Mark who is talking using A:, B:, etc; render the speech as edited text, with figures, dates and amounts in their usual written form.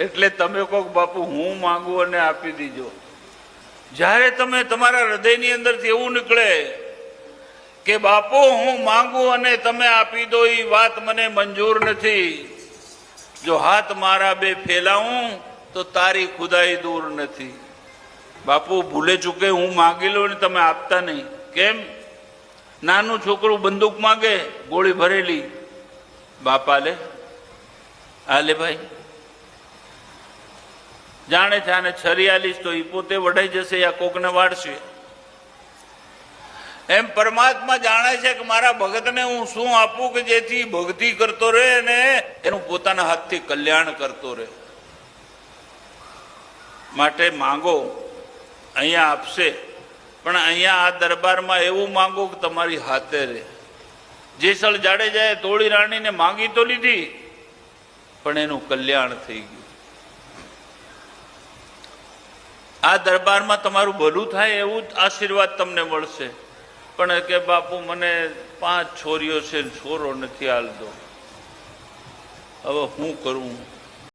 A: એટલે તમે કહો બાપુ હું માંગુ અને આપી દીજો. જ્યારે તમે તમારા હૃદયની અંદરથી એવું નીકળે કે બાપુ હું માંગુ અને તમે આપી દો, એ વાત મને મંજૂર નથી. જો હાથ મારા બે ફેલાવું તો તારી ખુદાઈ દૂર નથી. બાપુ ભૂલે ચૂકે હું માગી લઉં ને તમે આપતા નહીં. કેમ? નાનું છોકરું બંદૂક માગે, ગોળી ભરેલી, બાપા લે, હાલે ભાઈ, જાણે છે આને છરિયાલીસ તો એ પોતે વઢાઈ જશે યા કોકને વાળશે. એમ પરમાત્મા જાણે છે કે મારા ભગતને હું શું આપું કે જેથી ભક્તિ કરતો રહે અને એનું પોતાના હાથથી કલ્યાણ કરતો રહે. માટે માંગો, અહીંયા આપશે, પણ અહીંયા આ દરબારમાં એવું માંગો કે તમારી હાથે રહે. જેસલ જાડેજાએ તોળી રાણીને માંગી તો લીધી, પણ એનું કલ્યાણ થઈ ગયું. આ દરબારમાં તમારું ભલું થાય એવું જ આશીર્વાદ તમને મળશે. પણ કે બાપુ મને 5 છોરીઓ છે, છોરો નથી હાલતો, હવે હું કરું?